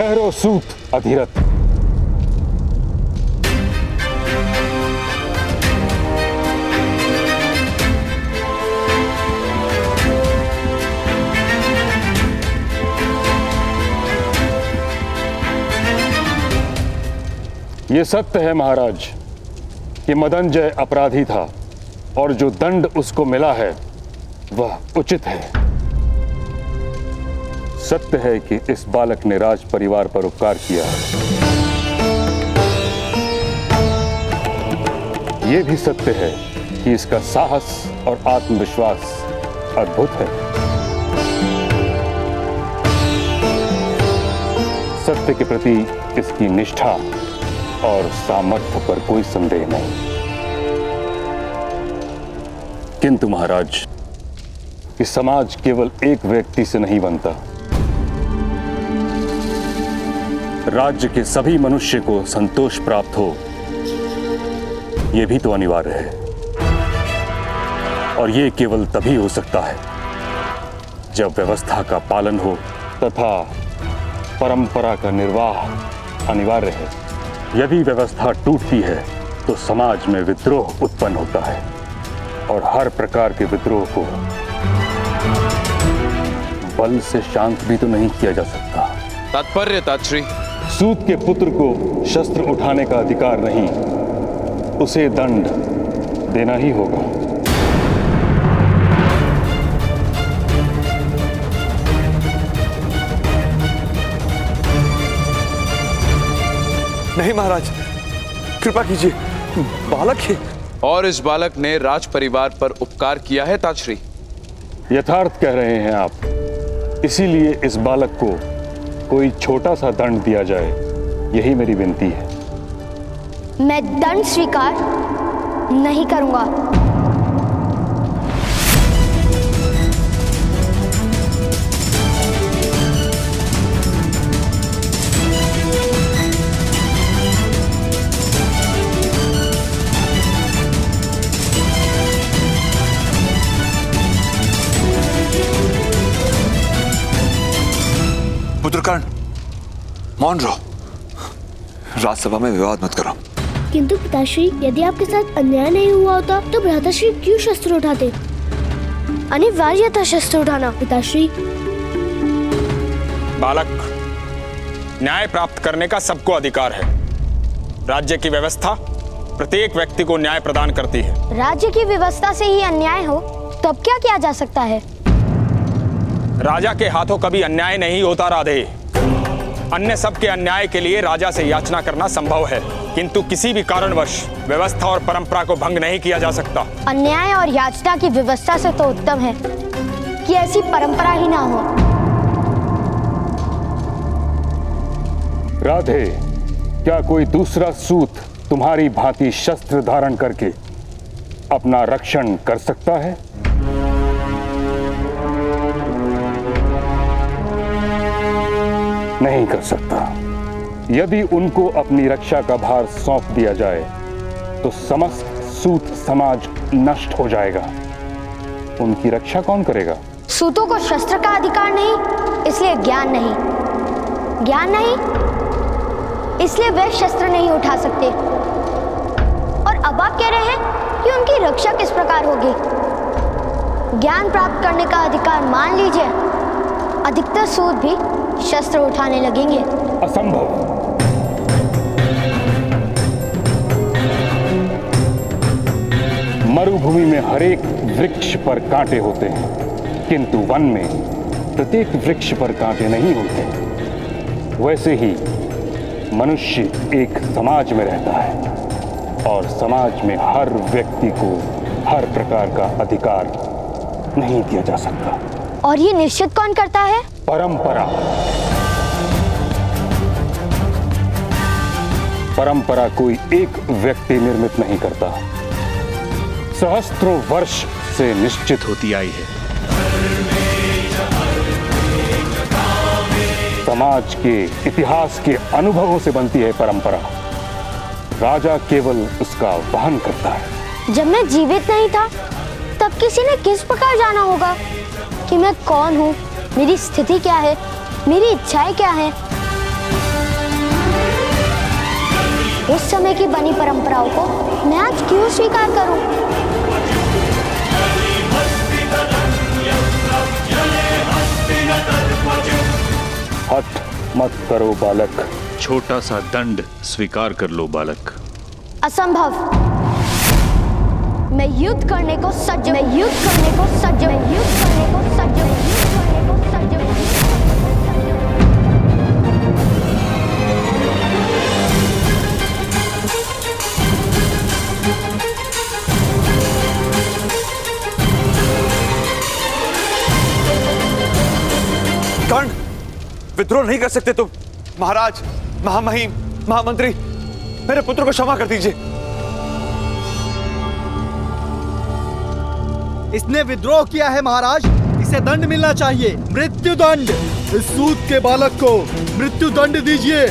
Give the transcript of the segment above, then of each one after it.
ठहरो सूत अधीरथ। ये सत्य है महाराज कि मदनजय अपराधी था और जो दंड उसको मिला है वह उचित है। सत्य है कि इस बालक ने राज परिवार पर उपकार किया है। यह भी सत्य है कि इसका साहस और आत्मविश्वास अद्भुत है। सत्य के प्रति इसकी निष्ठा और सामर्थ्य पर कोई संदेह नहीं। किंतु महाराज, कि समाज केवल एक व्यक्ति से नहीं बनता। राज्य के सभी मनुष्य को संतोष प्राप्त हो, यह भी तो अनिवार्य है। और यह केवल तभी हो सकता है जब व्यवस्था का पालन हो तथा परंपरा का निर्वाह अनिवार्य है। यदि व्यवस्था टूटती है तो समाज में विद्रोह उत्पन्न होता है और हर प्रकार के विद्रोह को बल से शांत भी तो नहीं किया जा सकता। तात्पर्य तात्श्री? सूत के पुत्र को शस्त्र उठाने का अधिकार नहीं, उसे दंड देना ही होगा। नहीं महाराज, कृपा कीजिए, बालक है। और इस बालक ने राज परिवार पर उपकार किया है तात्श्री? यथार्थ कह रहे हैं आप, इसीलिए इस बालक को कोई छोटा सा दंड दिया जाए, यही मेरी विनती है। मैं दंड स्वीकार नहीं करूंगा। पुत्रकर्ण, मौन रहो। राजसभा में विवाद मत करो। किंतु पिताश्री, यदि आपके साथ अन्याय नहीं हुआ होता तो भ्राताश्री क्यों शस्त्र उठाते? अनिवार्य था शस्त्र उठाना पिताश्री। बालक, न्याय प्राप्त करने का सबको अधिकार है। राज्य की व्यवस्था प्रत्येक व्यक्ति को न्याय प्रदान करती है। राज्य की व्यवस्था से ही अन्याय हो तो अब क्या किया जा सकता है? राजा के हाथों कभी अन्याय नहीं होता राधे। अन्य सबके अन्याय के लिए राजा से याचना करना संभव है, किंतु किसी भी कारणवश व्यवस्था और परंपरा को भंग नहीं किया जा सकता। अन्याय और याचना की व्यवस्था से तो उत्तम है कि ऐसी परंपरा ही ना हो। राधे, क्या कोई दूसरा सूत तुम्हारी भांति शस्त्र धारण करके अपना रक्षण कर सकता है? नहीं कर सकता। यदि उनको अपनी रक्षा का भार सौंप दिया जाए तो समस्त सूत समाज नष्ट हो जाएगा। उनकी रक्षा कौन करेगा? सूतों को शस्त्र का अधिकार नहीं, इसलिए ज्ञान नहीं। ज्ञान नहीं, इसलिए वे शस्त्र नहीं उठा सकते। और अब आप कह रहे हैं कि उनकी रक्षा किस प्रकार होगी? ज्ञान प्राप्त करने का अधिकार मान लीजिए, अधिकतर सूत भी शस्त्र उठाने लगेंगे। असंभव। मरुभूमि में हरेक वृक्ष पर कांटे होते हैं, किंतु वन में प्रत्येक वृक्ष पर कांटे नहीं होते। वैसे ही मनुष्य एक समाज में रहता है और समाज में हर व्यक्ति को हर प्रकार का अधिकार नहीं दिया जा सकता। और ये निश्चित कौन करता है? परंपरा। परंपरा कोई एक व्यक्ति निर्मित नहीं करता, सहस्त्रों वर्ष से निश्चित होती आई है। समाज के इतिहास के अनुभवों से बनती है परंपरा। राजा केवल उसका वहन करता है। जब मैं जीवित नहीं था तब किसी ने किस प्रकार जाना होगा कि मैं कौन हूँ, मेरी स्थिति क्या है, मेरी इच्छाएं क्या हैं? उस समय की बनी परंपराओं को मैं आज क्यों स्वीकार करूं? हट मत करो बालक। छोटा सा दंड स्वीकार कर लो बालक। असंभव। मैं युद्ध करने को सज्ज हूं। मैं युद्ध करने को सज्ज हूं। मैं युद्ध करने को सज्ज हूं। युद्ध करने को सज्ज हूं। कर्ण, विद्रोह नहीं कर सकते तुम। महाराज, महामहिम, महामंत्री, मेरे पुत्र को क्षमा कर दीजिए। इसने विद्रोह किया है महाराज, इसे दंड मिलना चाहिए, मृत्यु दंड। इस सूत के बालक को मृत्यु दंड दीजिए।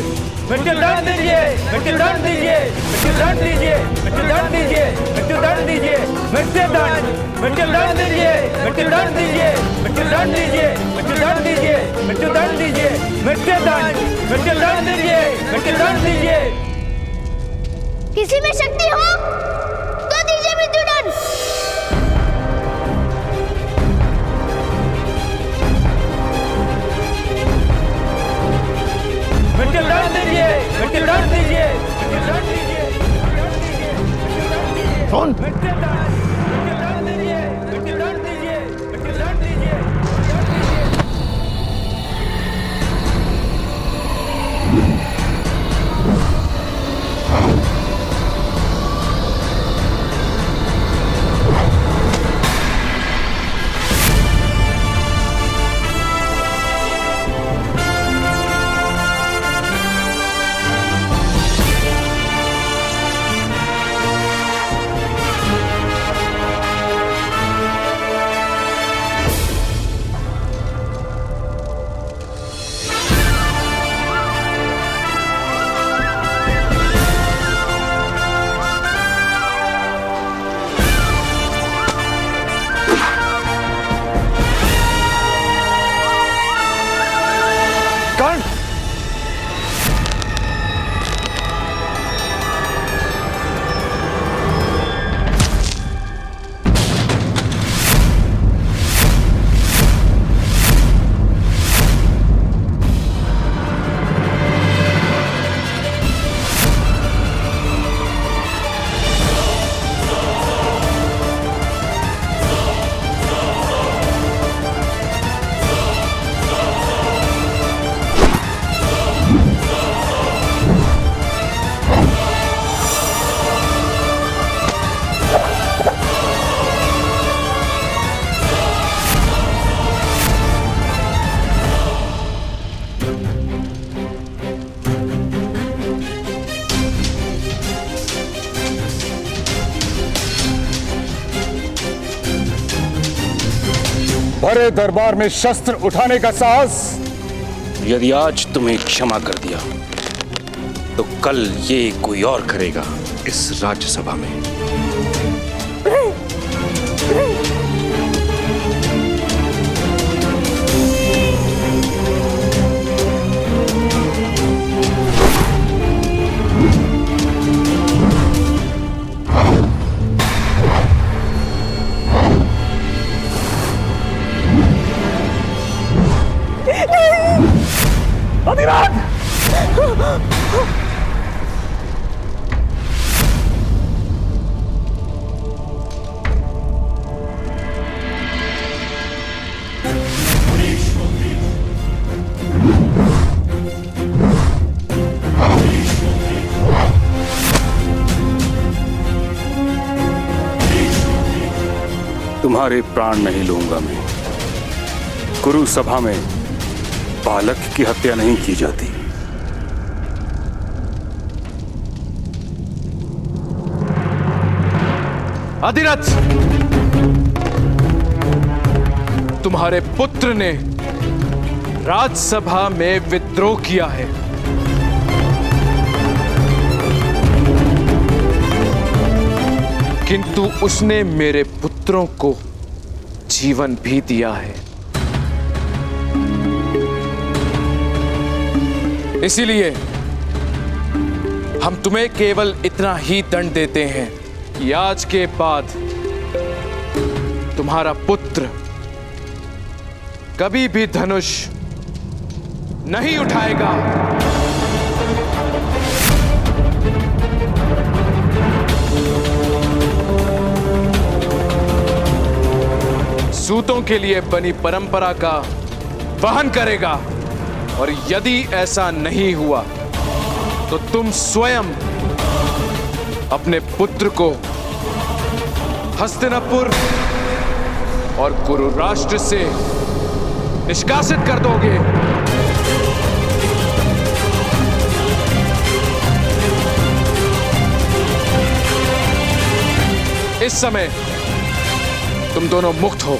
मृत्यु दंड दीजिए, मृत्यु दंड दीजिए, मृत्यु दंड दीजिए, मृत्यु दंड दीजिए, मृत्यु दंड दीजिए, मृत्यु दंड, मृत्यु दंड दीजिए, मृत्यु दंड दीजिए, मृत्यु दंड दीजिए, मृत्यु दंड दीजिए, मृत्यु दंड दीजिए, मृत्यु दंड, मृत्यु दंड दीजिए, मृत्यु दंड दीजिए। किसी में शक्ति हो तो दीजिए मृत्यु दंड। मृत्यु दंड दीजिए, मृत्यु दंड दीजिए, मृत्यु दंड दीजिए, कौन? मृत्यु दंड, मृत्यु दंड दीजिए, मृत्यु दंड दीजिए, मृत्यु दंड दीजिए। भरे दरबार में शस्त्र उठाने का साहस। यदि आज तुम्हें क्षमा कर दिया तो कल ये कोई और करेगा इस राज्यसभा में। तुम्हारे प्राण नहीं लूंगा मैं। कुरु सभा में बालक की हत्या नहीं की जाती। अधिरथ, तुम्हारे पुत्र ने राज्यसभा में विद्रोह किया है। किंतु उसने मेरे पुत्रों को जीवन भी दिया है। इसीलिए हम तुम्हें केवल इतना ही दंड देते हैं कि आज के बाद तुम्हारा पुत्र कभी भी धनुष नहीं उठाएगा। सूतों के लिए बनी परंपरा का वहन करेगा, और यदि ऐसा नहीं हुआ तो तुम स्वयं अपने पुत्र को हस्तिनापुर और कुरु राष्ट्र से निष्कासित कर दोगे। इस समय तुम दोनों मुक्त हो।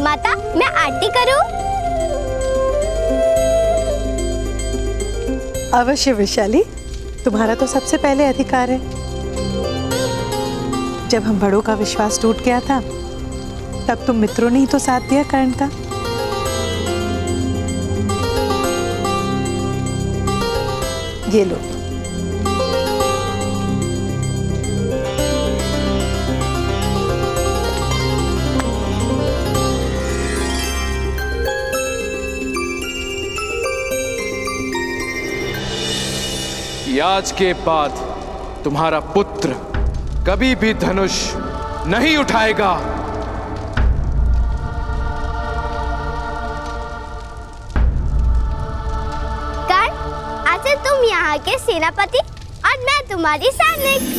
माता, मैं आरती करूं? अवश्य वैशाली, तुम्हारा तो सबसे पहले अधिकार है। जब हम बड़ों का विश्वास टूट गया था, तब तुम मित्रों ने ही तो साथ दिया कर्ण का। ये लो। आज के बाद तुम्हारा पुत्र कभी भी धनुष नहीं उठाएगा। कर्ण, आज से तुम यहाँ के सेनापति और मैं तुम्हारी सैनिक।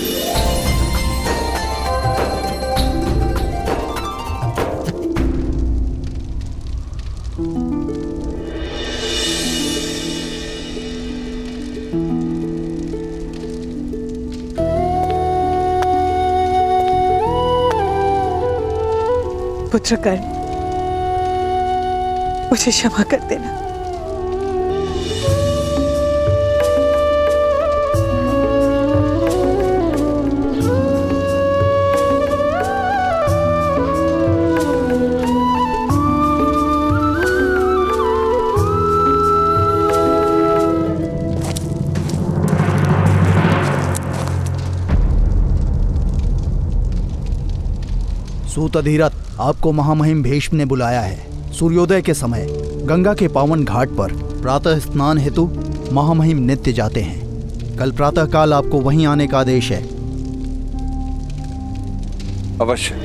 पुत्र कर्ण, मुझे क्षमा कर देना। सूत अधिरथ, आपको महामहिम भीष्म ने बुलाया है। सूर्योदय के समय गंगा के पावन घाट पर प्रातः स्नान हेतु महामहिम नित्य जाते हैं। कल प्रातः काल आपको वहीं आने का आदेश है। अवश्य।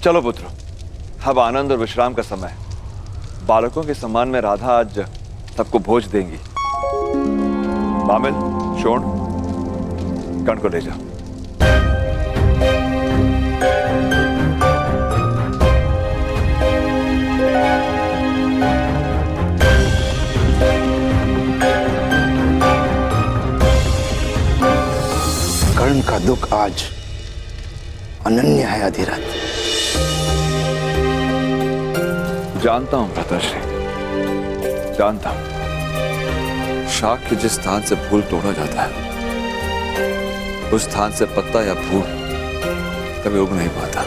चलो पुत्र, अब आनंद और विश्राम का समय। बालकों के सम्मान में राधा आज सबको भोज देंगी। बामिल, शोण, कर्ण को ले जाओ। कर्ण का दुख आज अनन्य है अधिरथ। जानता हूं भ्राताश्री, जानता हूं। शाख के जिस स्थान से फूल तोड़ा जाता है, उस स्थान से पत्ता या फूल कभी उग नहीं पाता।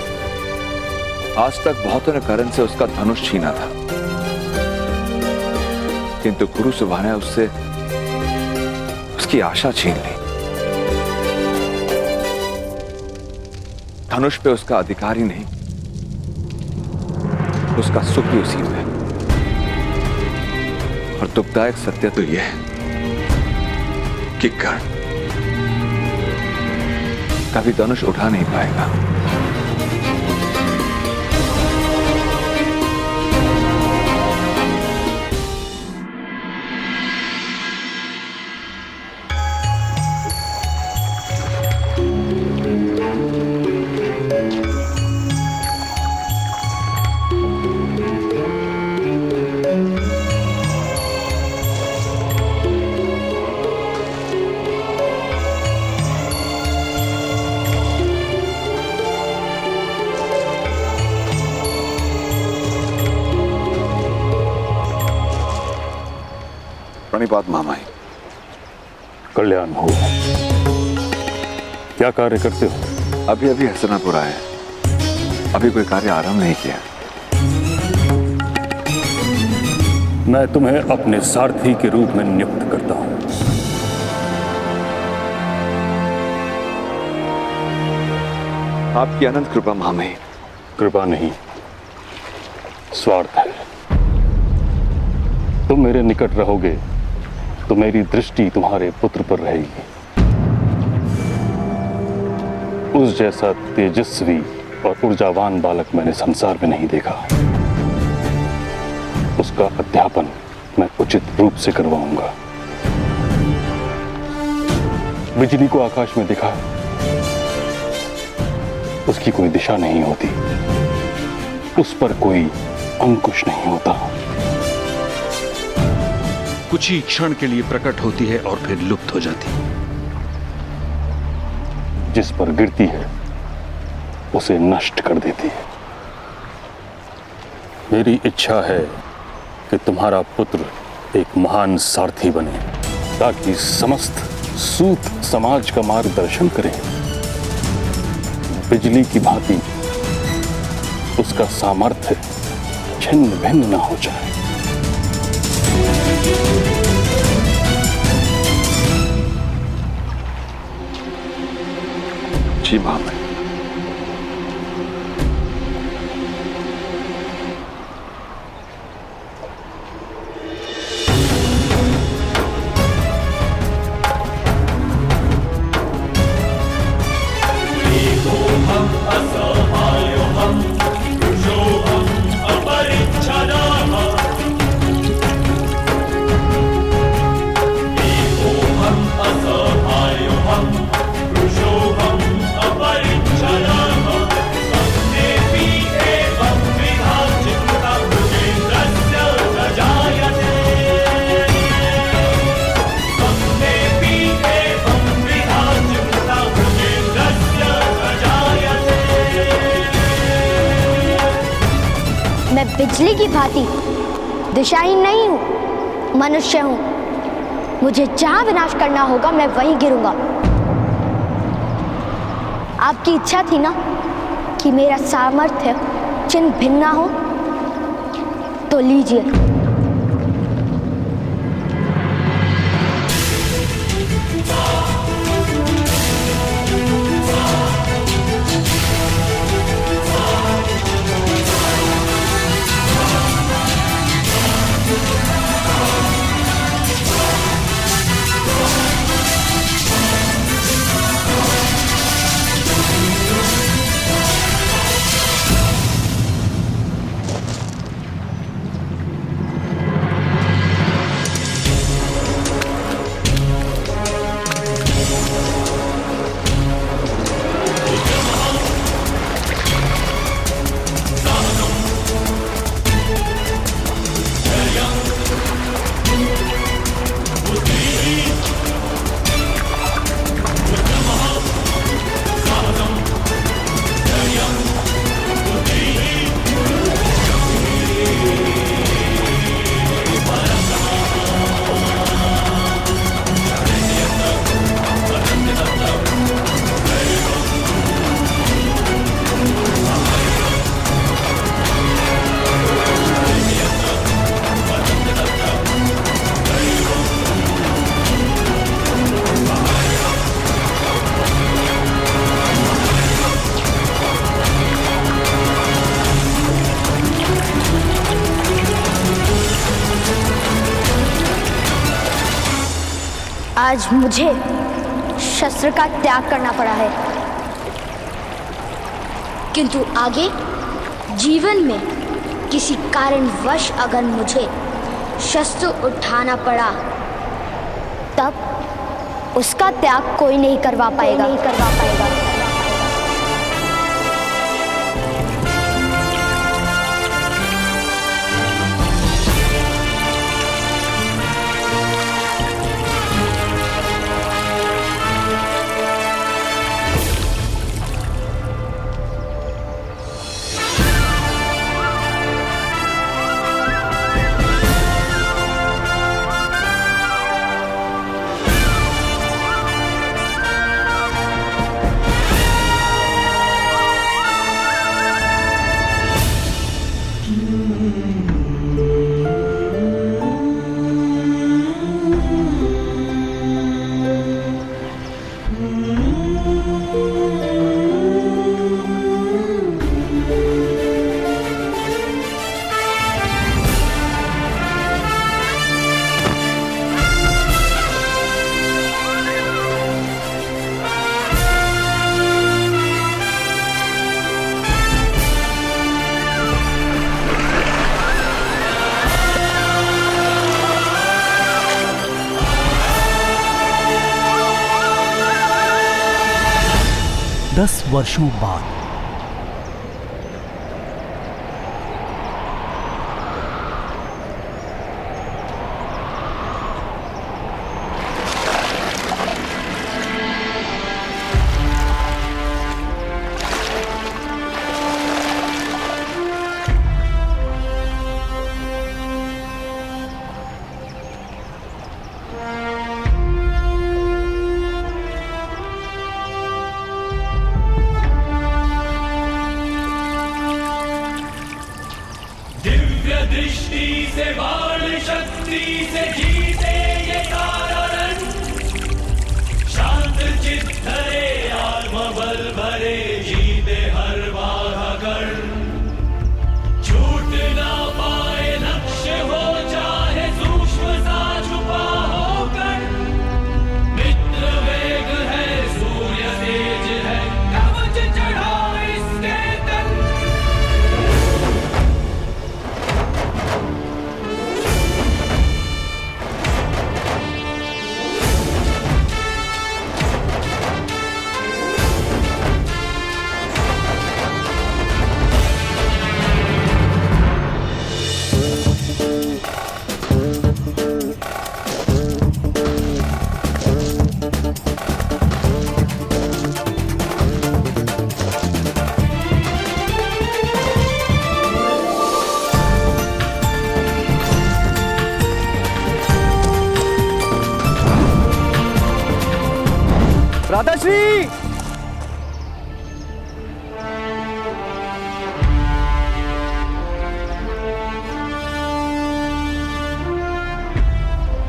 आज तक बहुतों ने कर्ण से उसका धनुष छीना था, किंतु कुरु सुभा ने उससे उसकी आशा छीन ली। धनुष पे उसका अधिकार ही नहीं, उसका सुख भी उसी में है। और दुखदायक सत्य तो यह है कि कर्ण कभी धनुष उठा नहीं पाएगा। प्रणिपात मामाई। कल्याण हो। क्या कार्य करते हो? अभी अभी हसनापुर आए, अभी कोई कार्य आरंभ नहीं किया। मैं तुम्हें अपने सारथी के रूप में नियुक्त करता हूं। आपकी अनंत कृपा मामाई। कृपा नहीं, स्वार्थ है। तुम मेरे निकट रहोगे तो मेरी दृष्टि तुम्हारे पुत्र पर रहेगी। उस जैसा तेजस्वी और ऊर्जावान बालक मैंने संसार में नहीं देखा। उसका अध्यापन मैं उचित रूप से करवाऊंगा। बिजली को आकाश में देखा, उसकी कोई दिशा नहीं होती, उस पर कोई अंकुश नहीं होता। कुछ ही क्षण के लिए प्रकट होती है और फिर लुप्त हो जाती है। जिस पर गिरती है उसे नष्ट कर देती है। मेरी इच्छा है कि तुम्हारा पुत्र एक महान सारथी बने, ताकि समस्त सूत समाज का मार्गदर्शन करे। बिजली की भांति उसका सामर्थ्य छिन्न भिन्न न हो जाए। जी मामाई। मैं बिजली की भांति दिशाहीन नहीं हूं, मनुष्य हूं। मुझे जहां विनाश करना होगा मैं वहीं गिरूंगा। आपकी इच्छा थी ना कि मेरा सामर्थ्य चिन्ह भिन्न हो, तो लीजिए। आज मुझे शस्त्र का त्याग करना पड़ा है, किंतु आगे जीवन में किसी कारणवश अगर मुझे शस्त्र उठाना पड़ा तब उसका त्याग कोई नहीं करवा पाएगा। वर्षों बाद राधाश्री,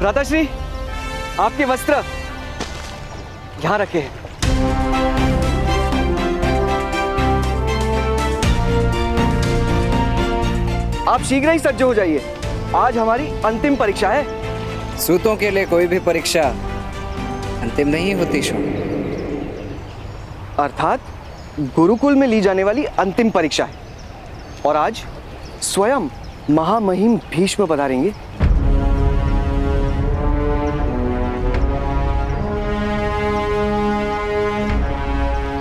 राधाश्री, आपके वस्त्र यहां रखे हैं। आप शीघ्र ही सज्ज हो जाइए, आज हमारी अंतिम परीक्षा है। सूतों के लिए कोई भी परीक्षा अंतिम नहीं होती शो। अर्थात गुरुकुल में ली जाने वाली अंतिम परीक्षा है, और आज स्वयं महामहिम भीष्म पधारेंगे।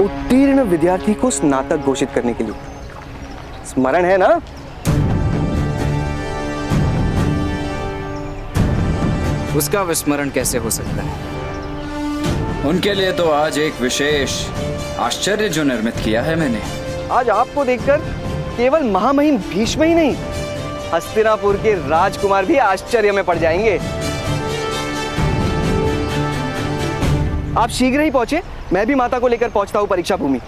उत्तीर्ण विद्यार्थी को स्नातक घोषित करने के लिए। स्मरण है ना? उसका विस्मरण कैसे हो सकता है? उनके लिए तो आज एक विशेष आश्चर्य जो निर्मित किया है मैंने। आज आपको देखकर केवल महामहिम भीष्म ही नहीं, हस्तिनापुर के राजकुमार भी आश्चर्य में पड़ जाएंगे। आप शीघ्र ही पहुंचे, मैं भी माता को लेकर पहुंचता हूं परीक्षा भूमि।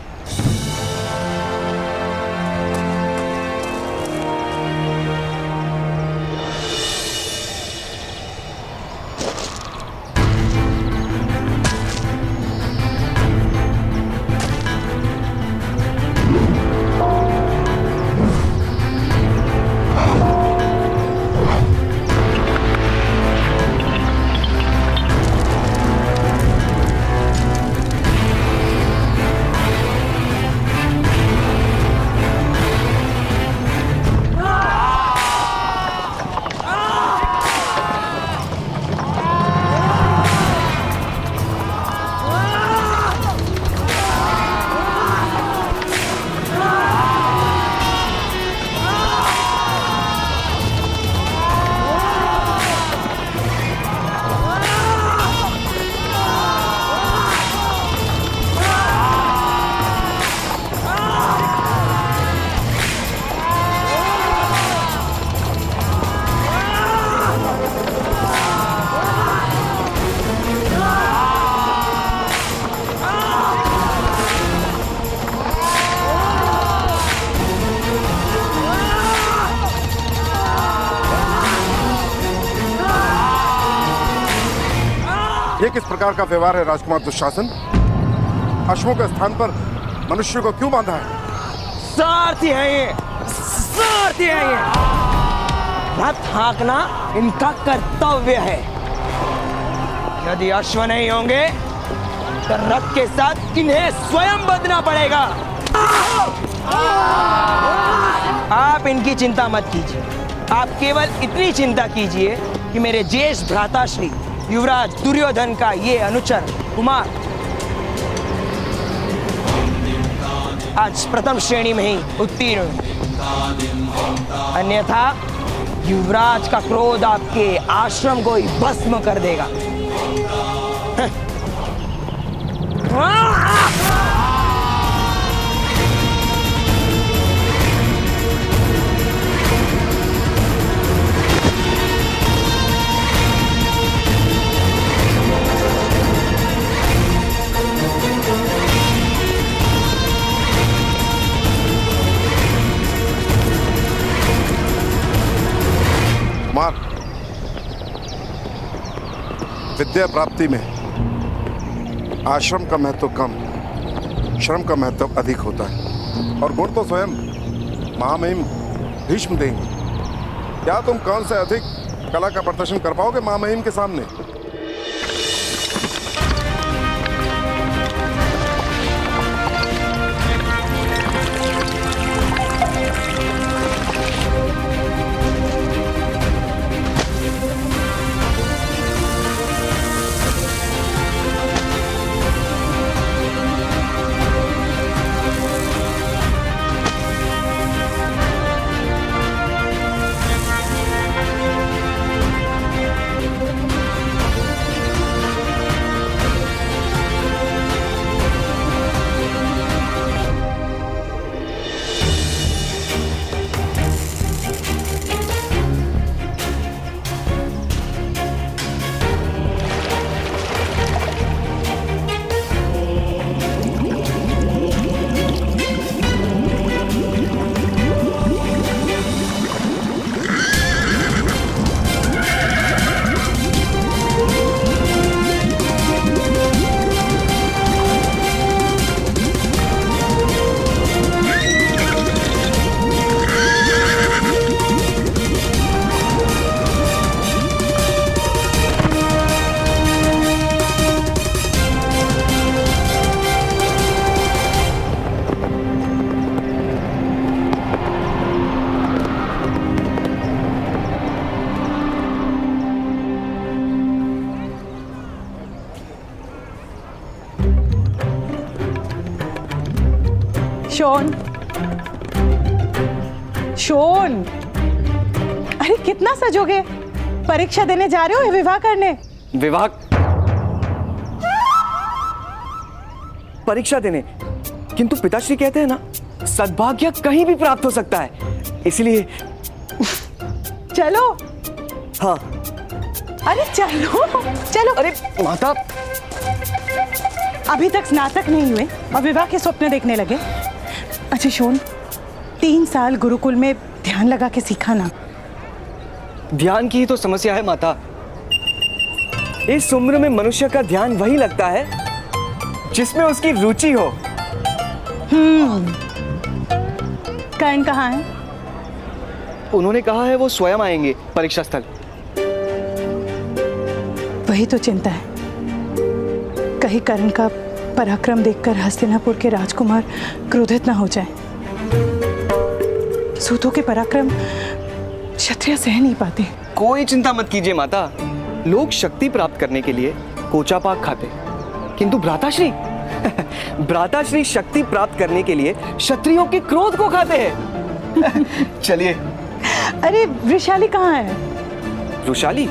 ये किस प्रकार का व्यवहार है राजकुमार दुशासन? अश्वों के स्थान पर मनुष्य को क्यों बांधा है? सारथी है ये, सारथी है ये। रथ हाँकना इनका कर्तव्य है। यदि अश्व नहीं होंगे तो रथ के साथ इन्हें स्वयं बंधना पड़ेगा। आप इनकी चिंता मत कीजिए, आप केवल इतनी चिंता कीजिए कि मेरे ज्येष्ठ भ्राताश्री युवराज दुर्योधन का ये अनुचर कुमार आज प्रथम श्रेणी में ही उत्तीर्ण, अन्यथा युवराज का क्रोध आपके आश्रम को ही भस्म कर देगा। कुमार, विद्या प्राप्ति में आश्रम का महत्व कम, श्रम का महत्व अधिक होता है। और गुण तो स्वयं महामहिम भीष्म देंगे। क्या तुम कौन से अधिक कला का प्रदर्शन कर पाओगे महामहिम के सामने? शोन, शोन, अरे कितना सजोगे? परीक्षा देने जा रहे हो या विवाह करने? विवाह, परीक्षा देने। किंतु पिताश्री कहते हैं ना, सद्भाग्य कहीं भी प्राप्त हो सकता है, इसलिए चलो। हाँ। अरे चलो चलो। अरे माता, अभी तक स्नातक नहीं हुए और विवाह के स्वप्न देखने लगे। अच्छा शोन, 3 साल गुरुकुल में ध्यान लगा के सीखा ना। ध्यान की ही तो समस्या है माता। इस उम्र में मनुष्य का ध्यान वही लगता है जिसमें उसकी रुचि हो। कर्ण कहाँ है? उन्होंने कहा है वो स्वयं आएंगे परीक्षा स्थल। वही तो चिंता है, कहीं कर्ण का पराक्रम देखकर हस्तिनापुर के राजकुमार क्रोधित ना हो जाए। सूतों के पराक्रम क्षत्रिय सह नहीं पाते। कोई चिंता मत कीजिए माता, लोग शक्ति प्राप्त करने के लिए कोचा पाक खाते, किंतु भ्राताश्री भ्राताश्री शक्ति प्राप्त करने के लिए क्षत्रियों के क्रोध को खाते हैं। चलिए। अरे वृषाली कहाँ है? वृषाली?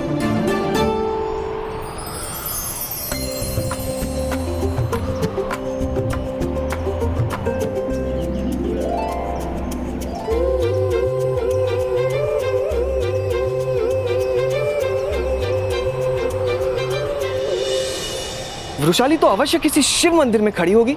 वृषाली तो अवश्य किसी शिव मंदिर में खड़ी होगी।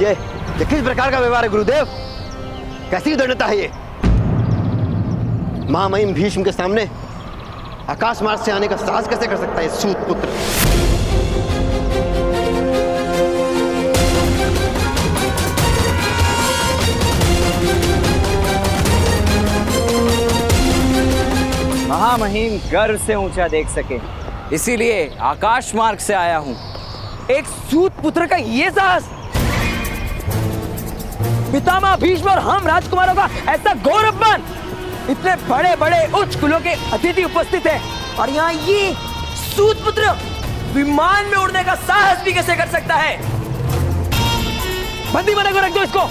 ये किस प्रकार का व्यवहार है गुरुदेव? कैसी दंडता है ये? महामहिम भीष्म के सामने आकाश मार्ग से आने का साहस कैसे कर सकता है सूत पुत्र? महामहिम गर्व से ऊंचा देख सके, इसीलिए आकाश मार्ग से आया हूं। एक सूत पुत्र का ये साहस! पितामह भीष्म और हम राजकुमारों का ऐसा गौरवमान! इतने बड़े बड़े उच्च कुलों के अतिथि उपस्थित हैं और यहाँ ये सूत पुत्र विमान में उड़ने का साहस भी कैसे कर सकता है? बंदी बना कर रख दो इसको।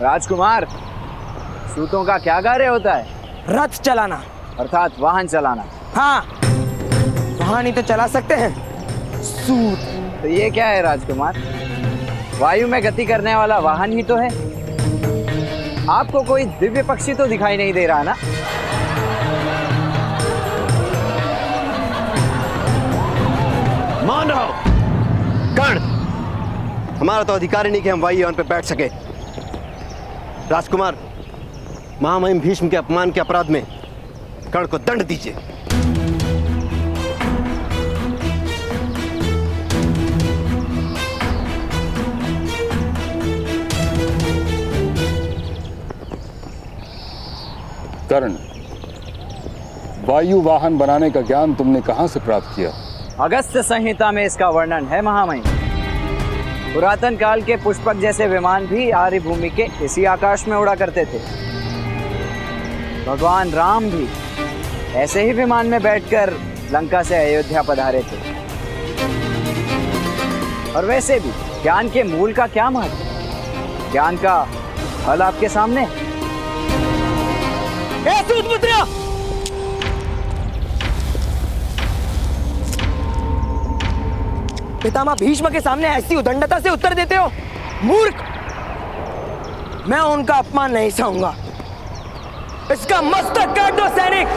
राजकुमार, सूतों का क्या कार्य होता है? रथ चलाना, अर्थात वाहन चलाना। हाँ, वाहन ही तो चला सकते हैं सूत। तो ये क्या है राजकुमार? वायु में गति करने वाला वाहन ही तो है। आपको कोई दिव्य पक्षी तो दिखाई नहीं दे रहा ना? मान रहो कर्ण, हमारा तो अधिकार ही नहीं कि हम वायुयान पे बैठ सके। राजकुमार, महामहिम भीष्म के अपमान के अपराध में कर्ण को दंड दीजिए। कर्ण, वायु वाहन बनाने का ज्ञान तुमने कहां से प्राप्त किया? अगस्त्य संहिता में इसका वर्णन है महामहिम। पुरातन काल के पुष्पक जैसे विमान भी आर्य भूमि के इसी आकाश में उड़ा करते थे। भगवान राम भी ऐसे ही विमान में बैठकर लंका से अयोध्या पधारे थे। और वैसे भी ज्ञान के मूल का क्या महत्व? ज्ञान का फल आपके सामने। पितामह भीष्म के सामने ऐसी उदंडता से उत्तर देते हो? मूर्ख! मैं उनका अपमान नहीं सहूंगा। इसका मस्तक काट दो सैनिक।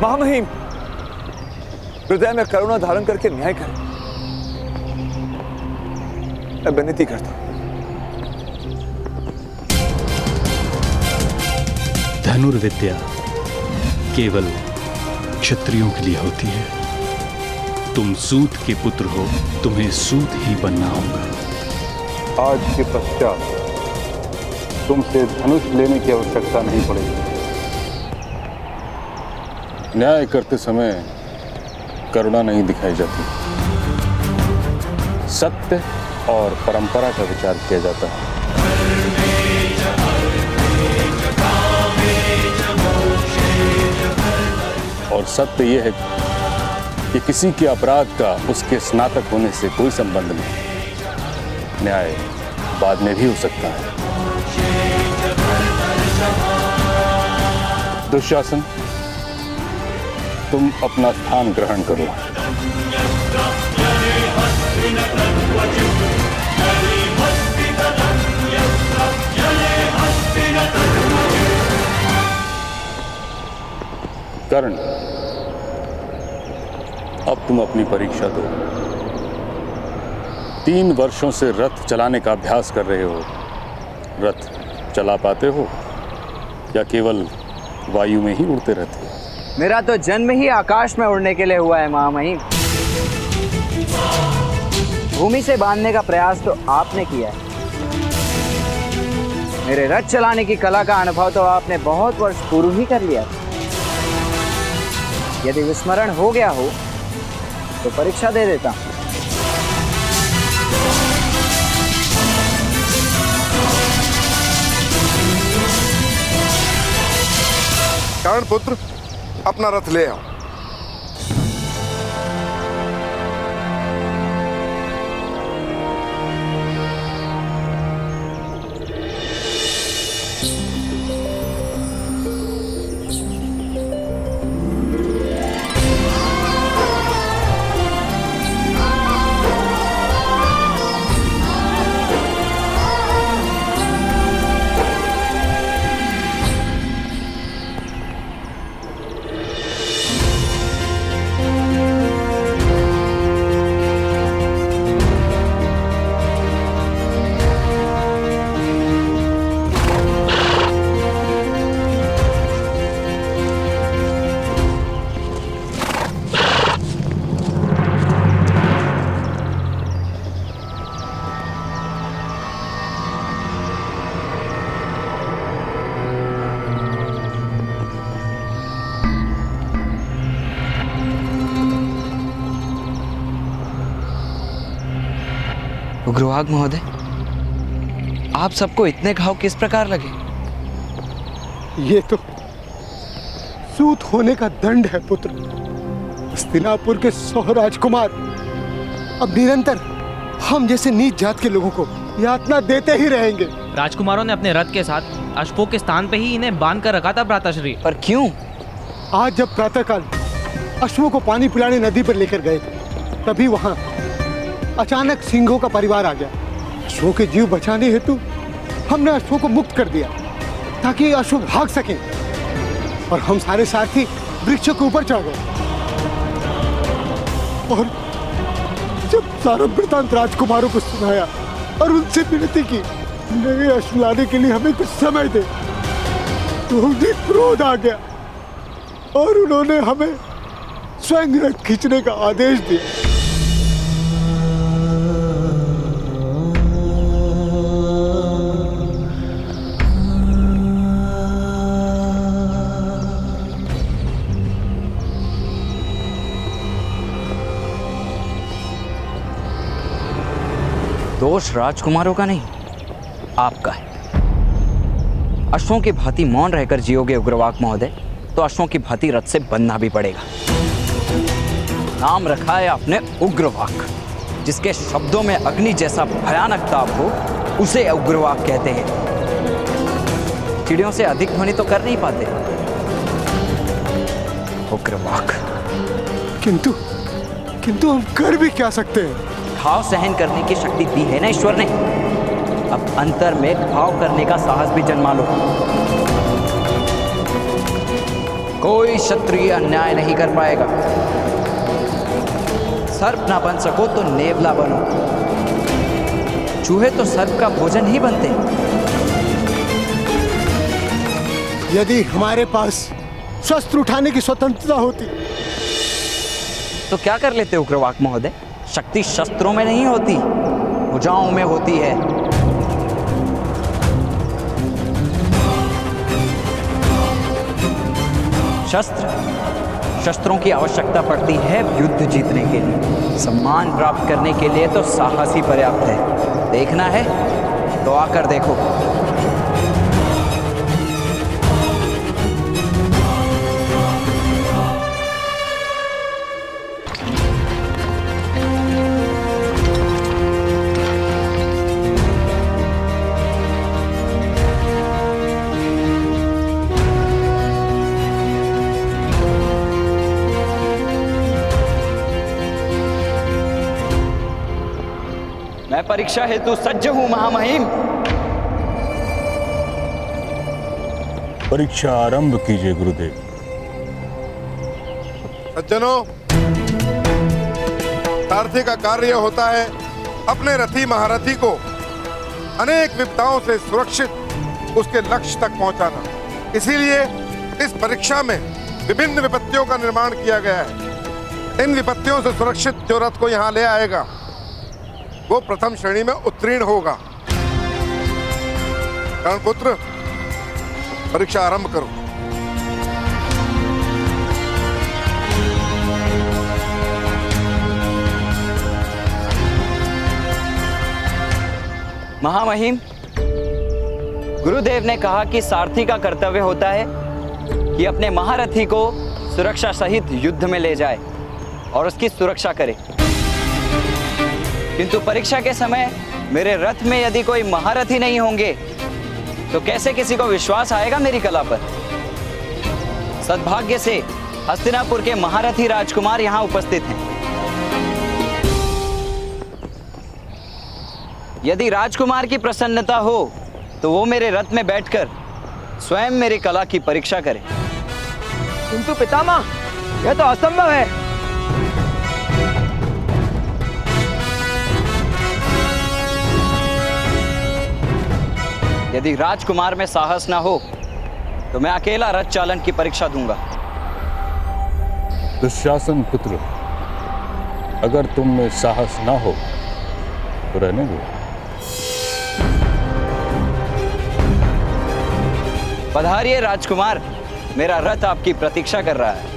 महामहिम, हृदय में करुणा धारण करके न्याय करें। मैं विनती करता हूं। धनुर्विद्या केवल क्षत्रियों के लिए होती है। तुम सूत के पुत्र हो, तुम्हें सूत ही बनना होगा। आज के पश्चात तुमसे धनुष लेने की आवश्यकता नहीं पड़ेगी। न्याय करते समय करुणा नहीं दिखाई जाती, सत्य और परंपरा का विचार किया जाता है। और सत्य यह है कि किसी के अपराध का उसके स्नातक होने से कोई संबंध नहीं। न्याय बाद में भी हो सकता है। दुशासन, तुम अपना स्थान ग्रहण करो। कर्ण, अब तुम अपनी परीक्षा दो। 3 वर्षों से रथ चलाने का अभ्यास कर रहे हो। रथ चला पाते हो या केवल वायु में ही उड़ते रहते हो? मेरा तो जन्म ही आकाश में उड़ने के लिए हुआ है महामहिम। भूमि से बांधने का प्रयास तो आपने किया है। मेरे रथ चलाने की कला का अनुभव तो आपने बहुत वर्ष पूर्व ही कर लिया। यदि विस्मरण हो गया हो तो परीक्षा दे देता हूं। कर्ण पुत्र, अपना रथ ले आओ। उग्रवाग महोदय, आप सबको इतने घाव किस प्रकार लगे? ये तो सूत होने का दंड है पुत्र। हस्तिनापुर के 100 राजकुमार अब निरंतर हम जैसे नीच जात के लोगों को यातना देते ही रहेंगे। राजकुमारों ने अपने रथ के साथ अश्वों के स्थान पे ही इन्हें बांध कर रखा था भ्राताश्री। पर क्यों? आज जब प्रातःकाल अश्वों को पानी पिलाने नदी पर लेकर गए थे, तभी वहां अचानक सिंहों का परिवार आ गया। अश्वों के जीव बचाने हेतु हमने अश्वों को मुक्त कर दिया ताकि अश्व भाग सकें, और हम सारे सारथी वृक्षों के ऊपर चढ़ गए। और जब सारा वृतांत राजकुमारों को सुनाया और उनसे विनती की नए अश्व लाने के लिए हमें कुछ समय दे, तो उन्हें क्रोध आ गया और उन्होंने हमें स्वयं रथ खींचने का आदेश दिया। दोष राजकुमारों का नहीं, आपका है। अश्वों की भांति मौन रहकर जियोगे उग्रवाग महोदय, तो अश्वों की भांति रथ से बनना भी पड़ेगा। नाम रखा है आपने उग्रवाग। जिसके शब्दों में अग्नि जैसा भयानक ताप हो, उसे उग्रवाग कहते हैं। चिड़ियों से अधिक ध्वनि तो कर नहीं पाते। उग्रवाग। किंतु हम कर भी क्या सकते हैं? घाव सहन करने की शक्ति दी है ना ईश्वर ने। अब अंतर में घाव करने का साहस भी जन्मा लो। कोई क्षत्रिय अन्याय नहीं कर पाएगा। सर्प ना बन सको तो नेवला बनो। चूहे तो सर्प का भोजन ही बनते हैं। यदि हमारे पास शस्त्र उठाने की स्वतंत्रता होती तो क्या कर लेते उग्रवाक महोदय? शक्ति शस्त्रों में नहीं होती, भुजाओं में होती है। शस्त्रों की आवश्यकता पड़ती है युद्ध जीतने के लिए। सम्मान प्राप्त करने के लिए तो साहस ही पर्याप्त है। देखना है तो आकर देखो। मैं परीक्षा हेतु सज्ज हूं महामहिम। परीक्षा आरंभ कीजिए गुरुदेव। सज्जनों, सारथी का कार्य होता है अपने रथी महारथी को अनेक विपदाओं से सुरक्षित उसके लक्ष्य तक पहुंचाना। इसीलिए इस परीक्षा में विभिन्न विपत्तियों का निर्माण किया गया है। इन विपत्तियों से सुरक्षित जो रथ को यहाँ ले आएगा वो प्रथम श्रेणी में उत्तीर्ण होगा। कर्णपुत्र, परीक्षा आरंभ करो। महामहिम, गुरुदेव ने कहा कि सारथी का कर्तव्य होता है कि अपने महारथी को सुरक्षा सहित युद्ध में ले जाए और उसकी सुरक्षा करे। किंतु परीक्षा के समय मेरे रथ में यदि कोई महारथी नहीं होंगे तो कैसे किसी को विश्वास आएगा मेरी कला पर? सद्भाग्य से हस्तिनापुर के महारथी राजकुमार यहाँ उपस्थित हैं। यदि राजकुमार की प्रसन्नता हो तो वो मेरे रथ में बैठकर स्वयं मेरी कला की परीक्षा करें। किंतु पितामह, यह तो असंभव है। यदि राजकुमार में साहस ना हो तो मैं अकेला रथ चालन की परीक्षा दूंगा। दुशासन पुत्र, अगर तुम में साहस ना हो तो रहने दो। पधारिए राजकुमार, मेरा रथ आपकी प्रतीक्षा कर रहा है।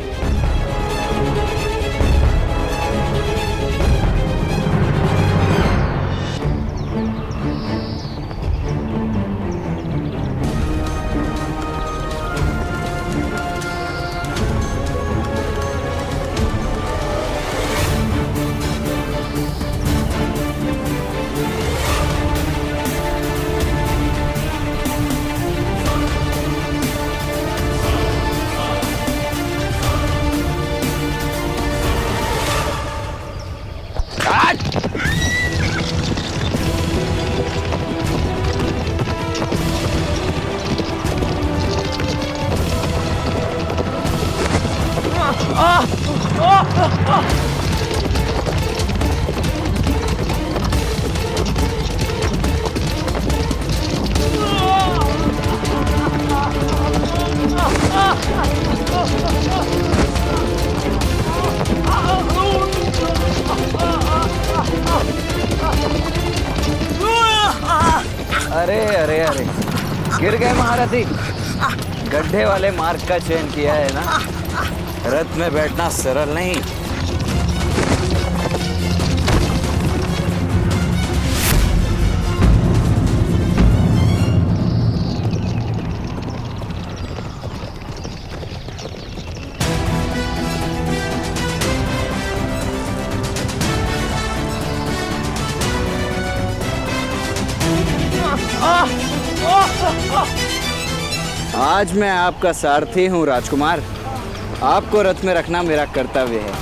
अरे अरे अरे, गिर गए महारथी। गड्ढे वाले मार्ग का चयन किया है ना। रथ में बैठना सरल नहीं। आज मैं आपका सारथी हूं राजकुमार। आपको रथ में रखना मेरा कर्तव्य है।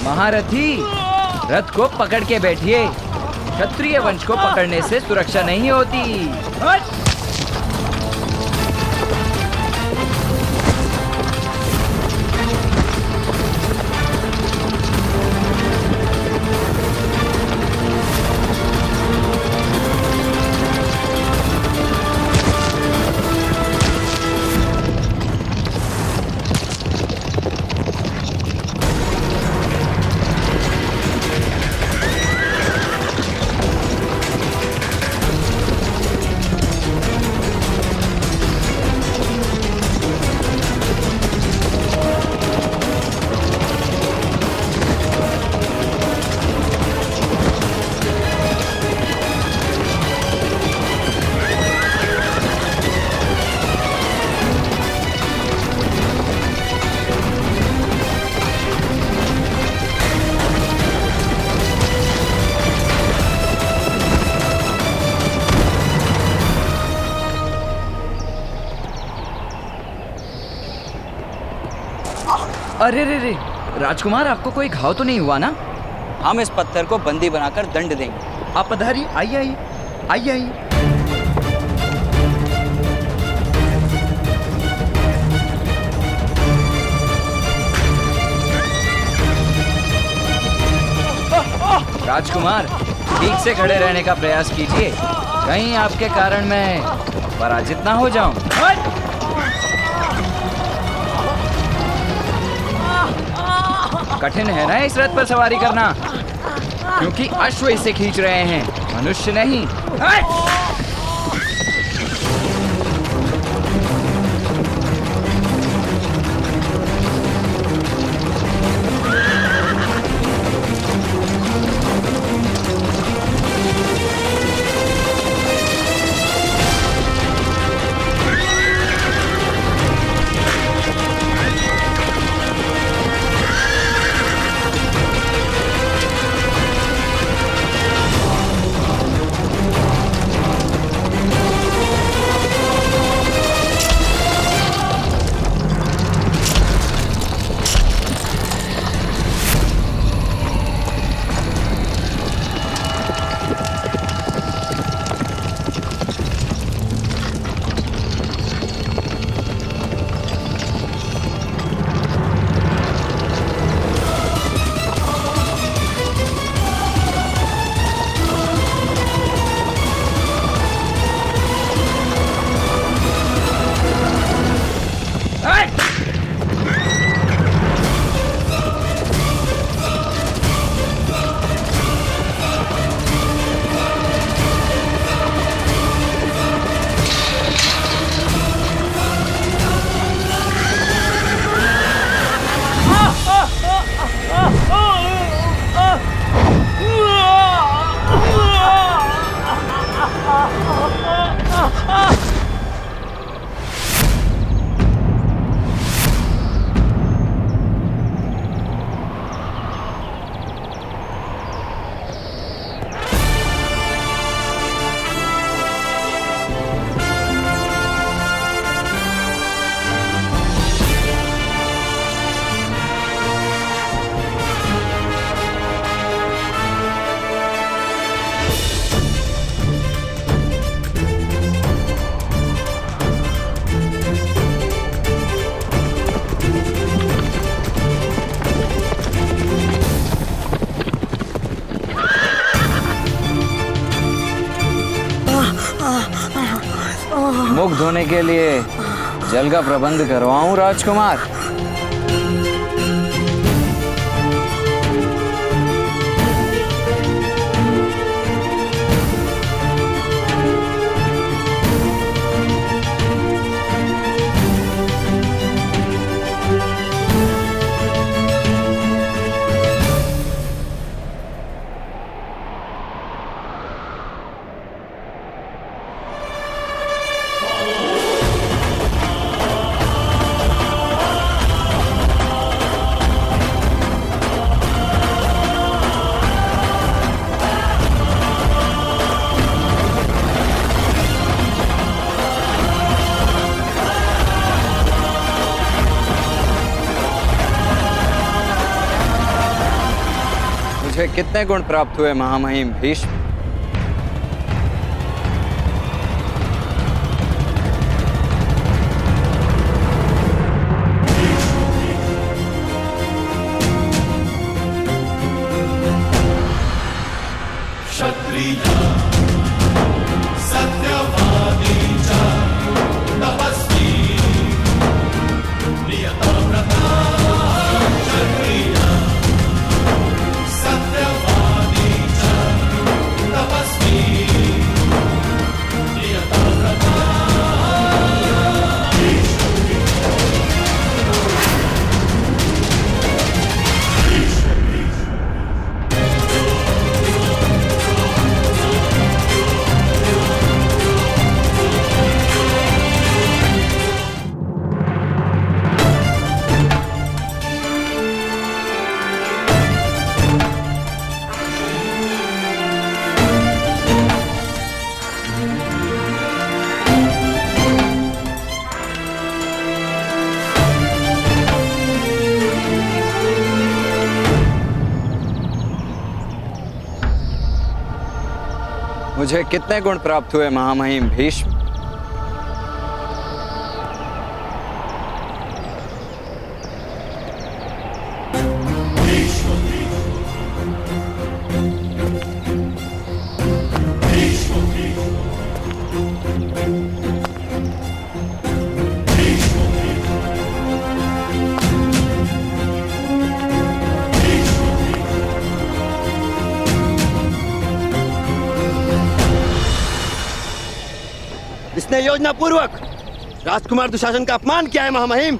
महारथी, रथ को पकड़ के बैठिए। क्षत्रिय वंश को पकड़ने से सुरक्षा नहीं होती। अरे रे रे, राजकुमार आपको कोई घाव तो नहीं हुआ ना? हम इस पत्थर को बंदी बनाकर दंड देंगे। आप पधारिए, आइए आइए आइए आइए। राजकुमार, ठीक से खड़े रहने का प्रयास कीजिए, कहीं आपके कारण मैं पराजित ना हो जाऊं। कठिन है ना इस रथ पर सवारी करना, क्योंकि अश्व इसे खींच रहे हैं, मनुष्य नहीं। मुख धोने के लिए जल का प्रबंध करवाऊं राजकुमार? मुझे कितने गुण प्राप्त हुए महामहिम भीष्म? मुझे कितने गुण प्राप्त हुए महामहिम भीष्म? इसने योजना पूर्वक राजकुमार दुशासन का अपमान किया है महामहिम।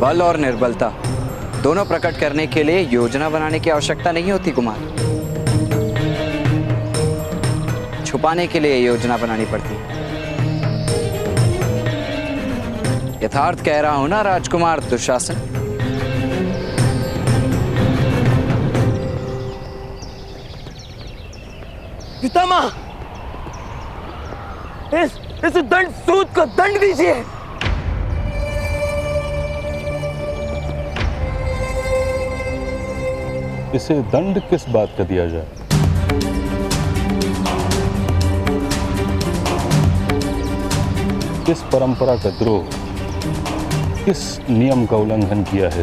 बल और निर्बलता दोनों प्रकट करने के लिए योजना बनाने की आवश्यकता नहीं होती कुमार। छुपाने के लिए योजना बनानी पड़ती। यथार्थ कह रहा हूं ना राजकुमार दुशासन? पितामह, इस दंड सूद को दंड दीजिए। इसे दंड किस बात का दिया जाए? किस परंपरा का द्रोह, किस नियम का उल्लंघन किया है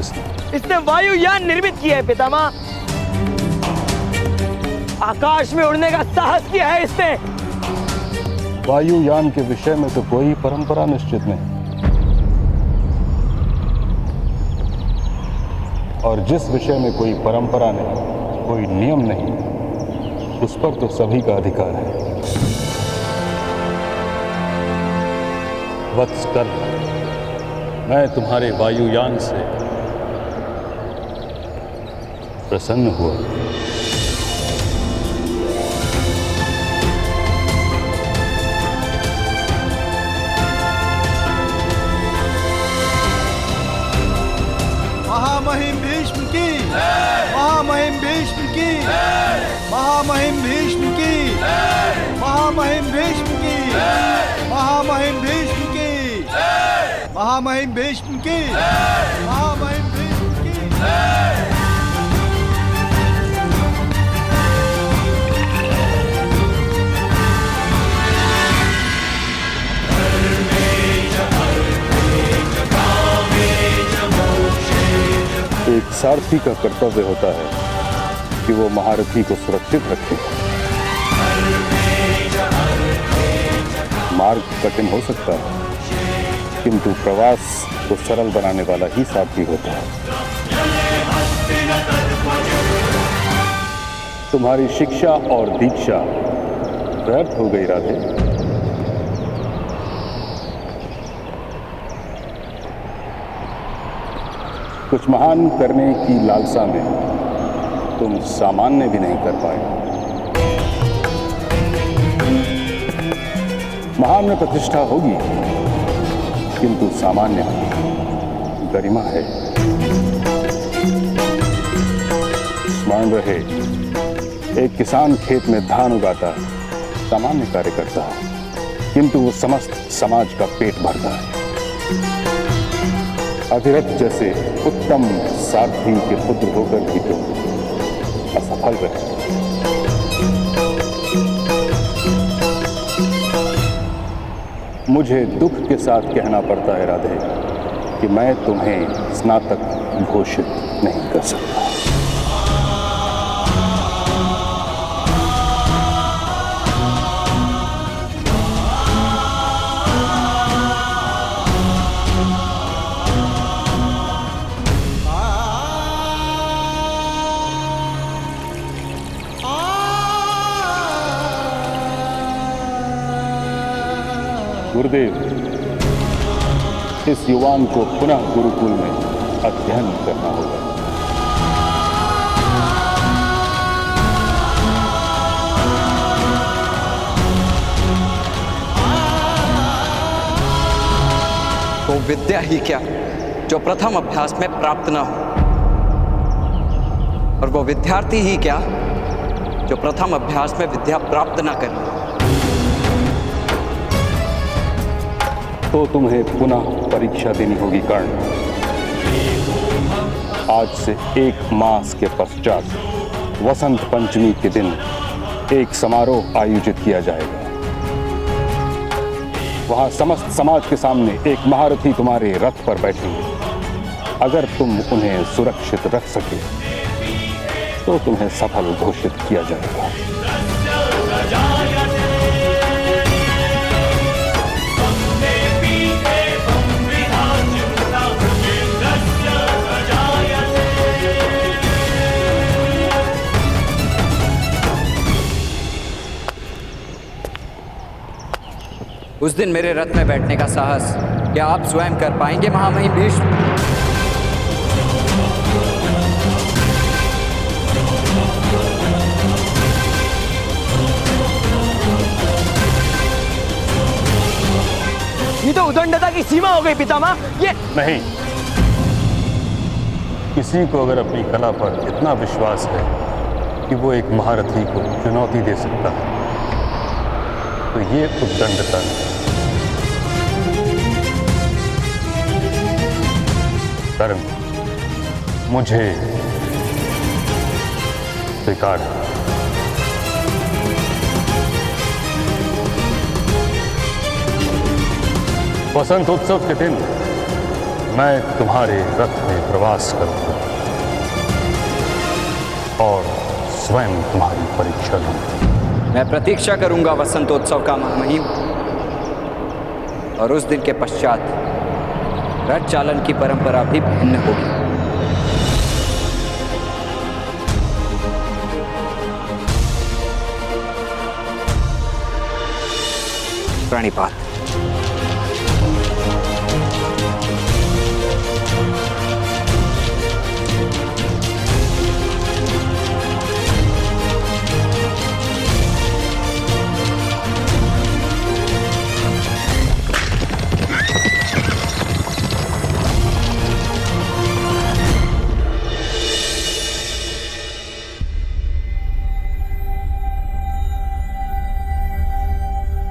इसने वायुयान निर्मित किया है पितामह। आकाश में उड़ने का साहस किया है इसने। वायुयान के विषय में तो कोई परंपरा निश्चित नहीं, और जिस विषय में कोई परंपरा नहीं, कोई नियम नहीं, उस पर तो सभी का अधिकार है। वत्सकर, मैं तुम्हारे वायुयान से प्रसन्न हुआ। महामहिम भीष्म की, महामहिम भीष्म की, महामहिम भीष्म की, महामहिम भीष्म की, महामहिम भीष्म की, महामहिम भीष्म की, महामहिम भीष्म की। एक सारथी का कर्तव्य होता है कि वो महारथी को सुरक्षित रखे। मार्ग कठिन हो सकता है, किंतु प्रवास को सरल बनाने वाला ही सारथी होता है। तुम्हारी शिक्षा और दीक्षा व्यर्थ हो गई राधे। कुछ महान करने की लालसा में तुम सामान्य भी नहीं कर पाए। महान में प्रतिष्ठा होगी, किंतु सामान्य में गरिमा है। स्मरण रहे, एक किसान खेत में धान उगाता है, सामान्य कार्य करता है, किंतु वो समस्त समाज का पेट भरता है। अधिरथ जैसे उत्तम सारथी के पुत्र होकर भी तुम असफल रहे। मुझे दुख के साथ कहना पड़ता है राधे कि मैं तुम्हें स्नातक घोषित नहीं कर सकता। गुरुदेव, इस युवान को पुनः गुरुकुल में अध्ययन करना होगा। वो विद्या ही क्या जो प्रथम अभ्यास में प्राप्त न हो, और वो विद्यार्थी ही क्या जो प्रथम अभ्यास में विद्या प्राप्त न करे। तो तुम्हें पुनः परीक्षा देनी होगी कर्ण। आज से 1 मास के पश्चात वसंत पंचमी के दिन एक समारोह आयोजित किया जाएगा। वहां समस्त समाज के सामने एक महारथी तुम्हारे रथ पर बैठेंगे। अगर तुम उन्हें सुरक्षित रख सके तो तुम्हें सफल घोषित किया जाएगा। उस दिन मेरे रथ में बैठने का साहस क्या आप स्वयं कर पाएंगे महामहिम भीष्म? ये तो उदंडता की सीमा हो गई पितामह। ये नहीं, किसी को अगर अपनी कला पर इतना विश्वास है कि वो एक महारथी को चुनौती दे सकता है तो ये उद्दंडता नहीं। कर्ण, मुझे स्वीकार है। वसंत उत्सव के दिन मैं तुम्हारे रथ में प्रवास करूंगा और स्वयं तुम्हारी परीक्षा लूंगा। मैं प्रतीक्षा करूंगा वसंतोत्सव का महामहिम, और उस दिन के पश्चात रथ चालन की परंपरा भी भिन्न होगी। प्रणिपात।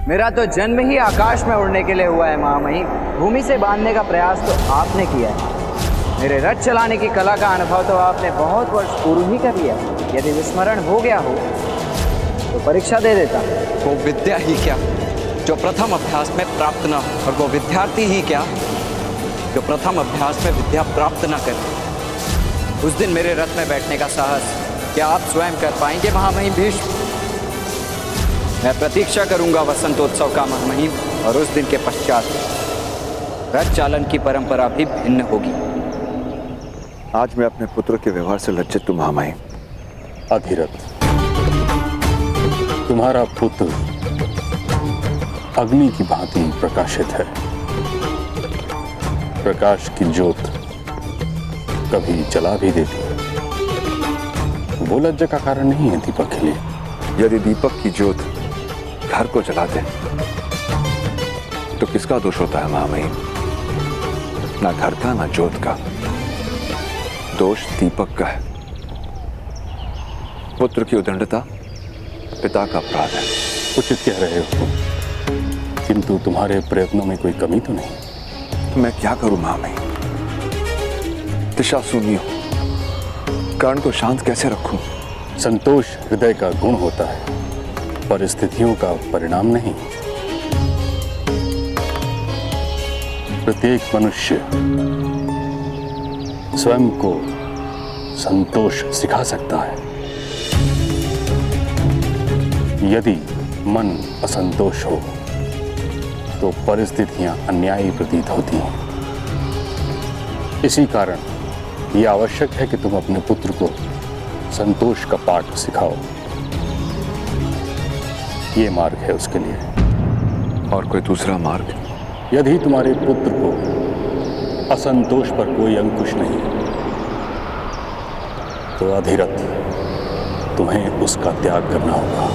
मेरा तो जन्म ही आकाश में उड़ने के लिए हुआ है महामहिम। भूमि से बांधने का प्रयास तो आपने किया है। मेरे रथ चलाने की कला का अनुभव तो आपने बहुत वर्ष पूर्व ही कर लिया। यदि विस्मरण हो गया हो तो परीक्षा दे देता। वो विद्या ही क्या जो प्रथम अभ्यास में प्राप्त न हो, और वो विद्यार्थी ही क्या जो प्रथम अभ्यास में विद्या प्राप्त न करे। उस दिन मेरे रथ में बैठने का साहस क्या आप स्वयं कर पाएंगे महामहिम भीष्म? मैं प्रतीक्षा करूंगा वसंतोत्सव का महामहिम, और उस दिन के पश्चात रथ चालन की परंपरा भी भिन्न होगी। आज मैं अपने पुत्र के व्यवहार से लज्जित हूं महामहिम। अधिरथ, तुम्हारा पुत्र अग्नि की भांति प्रकाशित है। प्रकाश की ज्योत कभी जला भी देती है। वो लज्जा का कारण नहीं है दीपक के लिए। यदि दीपक की ज्योत घर को जला दे तो किसका दोष होता है महामहिम? ना घर का ना ज्योत का, दोष दीपक का है। पुत्र की उदंडता पिता का अपराध है। उचित कह रहे हो, किंतु तुम्हारे प्रयत्नों में कोई कमी तो नहीं? तो मैं क्या करूं महामहिम? दिशा शून्य हो, कर्ण को शांत कैसे रखूं? संतोष हृदय का गुण होता है, परिस्थितियों का परिणाम नहीं। प्रत्येक मनुष्य स्वयं को संतोष सिखा सकता है। यदि मन असंतोष हो तो परिस्थितियां अन्यायी प्रतीत होती हैं। इसी कारण यह आवश्यक है कि तुम अपने पुत्र को संतोष का पाठ सिखाओ। ये मार्ग है उसके लिए। और कोई दूसरा मार्ग? यदि तुम्हारे पुत्र को असंतोष पर कोई अंकुश नहीं तो अधिरथ तुम्हें उसका त्याग करना होगा।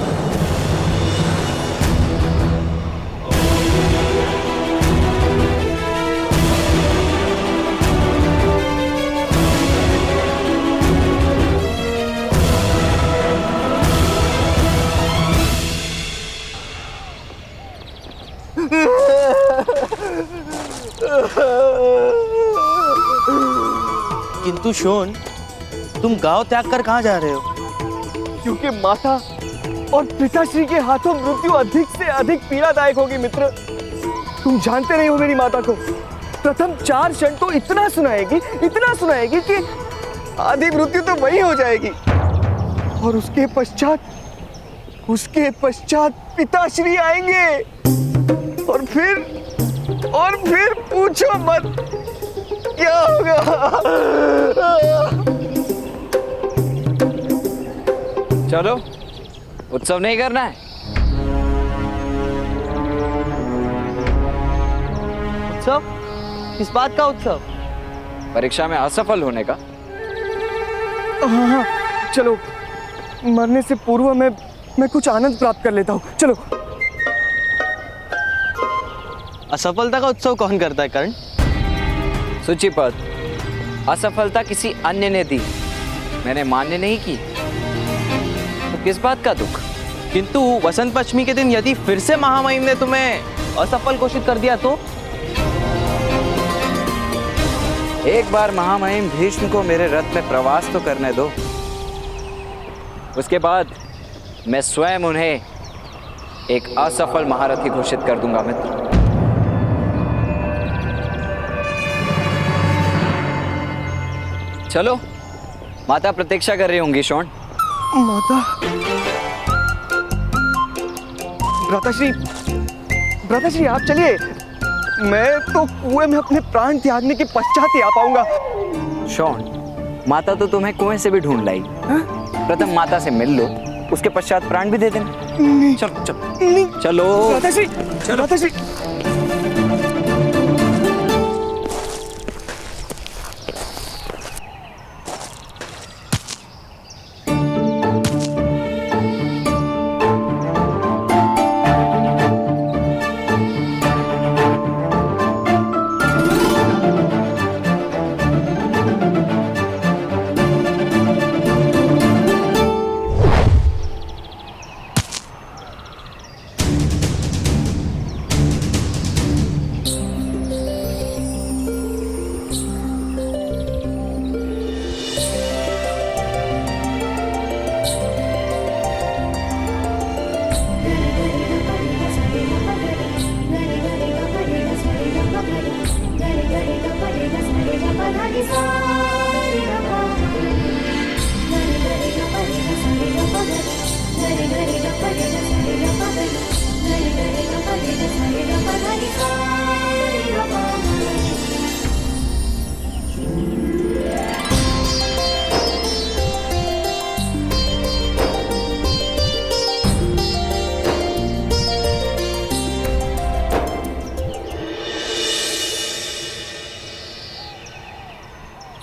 किंतु शोन, तुम गांव त्याग कर कहाँ जा रहे हो? क्योंकि माता और पिताश्री के हाथों मृत्यु अधिक से अधिक पीड़ादायक होगी मित्र। तुम जानते नहीं हो मेरी माता को। प्रथम 4 क्षण तो इतना सुनाएगी कि आधी मृत्यु तो वही हो जाएगी, और उसके पश्चात पिताश्री आएंगे, और फिर पूछो मत क्या होगा। चलो, उत्सव नहीं करना है? उत्सव? किस बात का उत्सव? परीक्षा में असफल होने का। हाँ, चलो, मरने से पूर्व मैं कुछ आनंद प्राप्त कर लेता हूँ। चलो। असफलता का उत्सव कौन करता है कर्ण? सूचीपद, असफलता किसी अन्य ने दी, मैंने मान्य नहीं की, तो किस बात का दुख? किंतु वसंत पंचमी के दिन यदि फिर से महामहिम ने तुम्हें असफल घोषित कर दिया तो? एक बार महामहिम भीष्म को मेरे रथ में प्रवास तो करने दो, उसके बाद मैं स्वयं उन्हें एक असफल महारथी घोषित कर दूंगा मित्र। चलो, माता प्रतीक्षा कर रही होंगी शोण। माता, भ्राताश्री आप चलिए, मैं तो कुएं में अपने प्राण त्यागने के पश्चात ही आ पाऊंगा। शोण, माता तो तुम्हें कुएं से भी ढूंढ लाई। प्रथम माता से मिल लो, उसके पश्चात प्राण भी दे देना। चलो चलो चलो भ्राताश्री।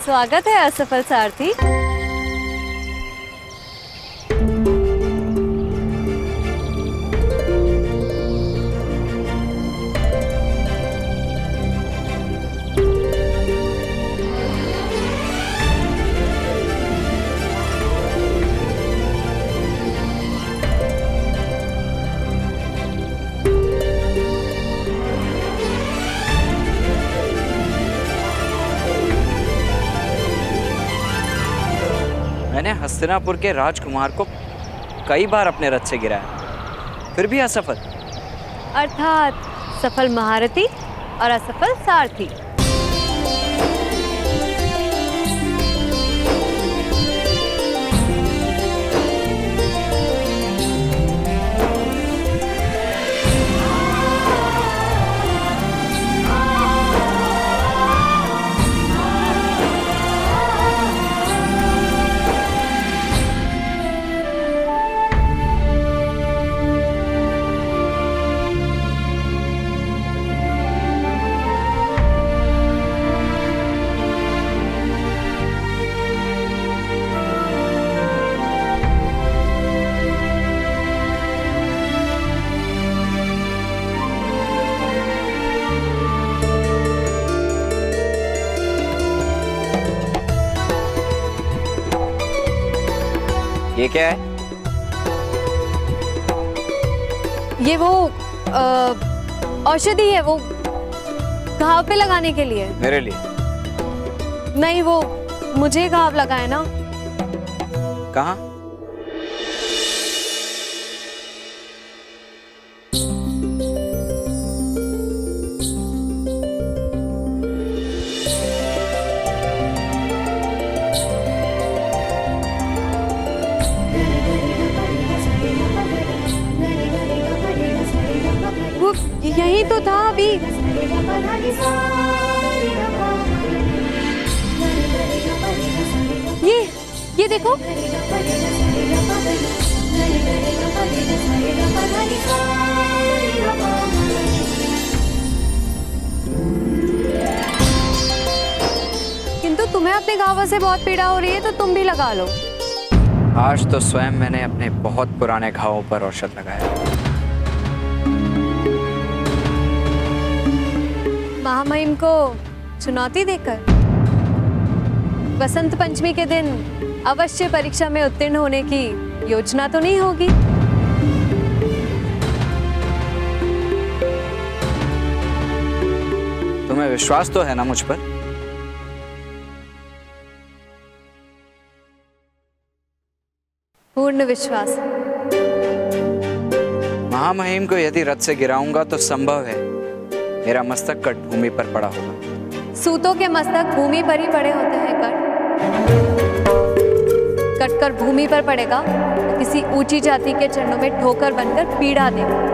स्वागत है असफल सारथी। मैंने हस्तिनापुर के राजकुमार को कई बार अपने रथ से गिराया, फिर भी असफल। अर्थात सफल महारथी और असफल सारथी। ये क्या है? ये वो औषधि है, वो घाव पे लगाने के लिए। मेरे लिए? नहीं, वो मुझे घाव लगाए ना। कहाँ? यही तो था अभी। ये देखो। किंतु तुम्हें अपने घावों से बहुत पीड़ा हो रही है, तो तुम भी लगा लो। आज तो स्वयं मैंने अपने बहुत पुराने घावों पर औषध लगाया। महामहिम को चुनौती देकर वसंत पंचमी के दिन अवश्य परीक्षा में उत्तीर्ण होने की योजना तो नहीं होगी? तुम्हें विश्वास तो है ना मुझ पर? पूर्ण विश्वास। महामहिम को यदि रथ से गिराऊंगा तो संभव है मेरा मस्तक कट भूमि पर पड़ा होगा। सूतों के मस्तक भूमि पर ही पड़े होते हैं। कट कर भूमि पर पड़ेगा तो किसी ऊंची जाति के चरणों में ठोकर बनकर पीड़ा देगा।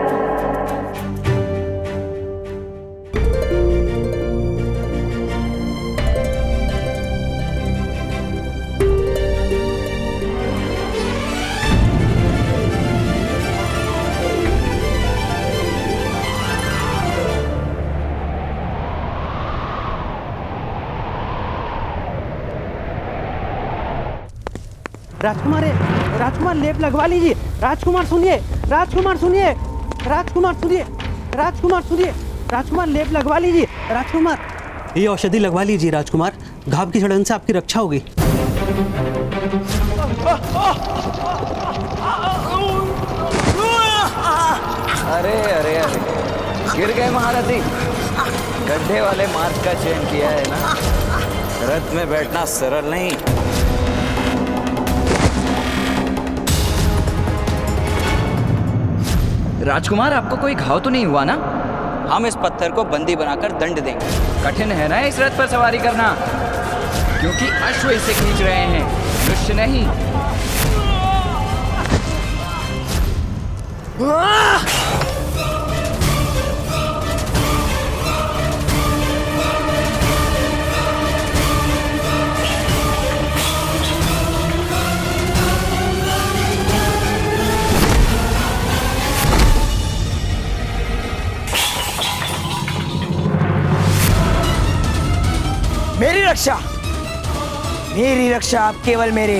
राजकुमार राजकुमार लेप लगवा लीजिए। राजकुमार सुनिए, राजकुमार सुनिए, राजकुमार सुनिए, राजकुमार सुनिए, राजकुमार लेप लगवा लीजिए। राजकुमार ये औषधि लगवा लीजिए राजकुमार, घाव की सड़न से आपकी रक्षा होगी। अरे अरे अरे, गिर गए महारथी। गड्ढे वाले मार्ग का चयन किया है ना। रथ में बैठना सरल नहीं। राजकुमार, आपको कोई घाव तो नहीं हुआ ना? हम इस पत्थर को बंदी बनाकर दंड देंगे। कठिन है ना इस रथ पर सवारी करना, क्योंकि अश्व इसे खींच रहे हैं, मनुष्य नहीं। मेरी रक्षा आप केवल मेरे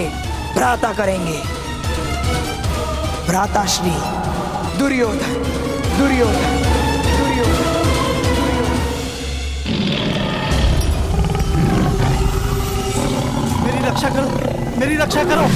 भ्राता करेंगे। भ्राताश्री दुर्योधन, दुर्योधन, दुर्योधन। मेरी रक्षा करो, मेरी रक्षा करो।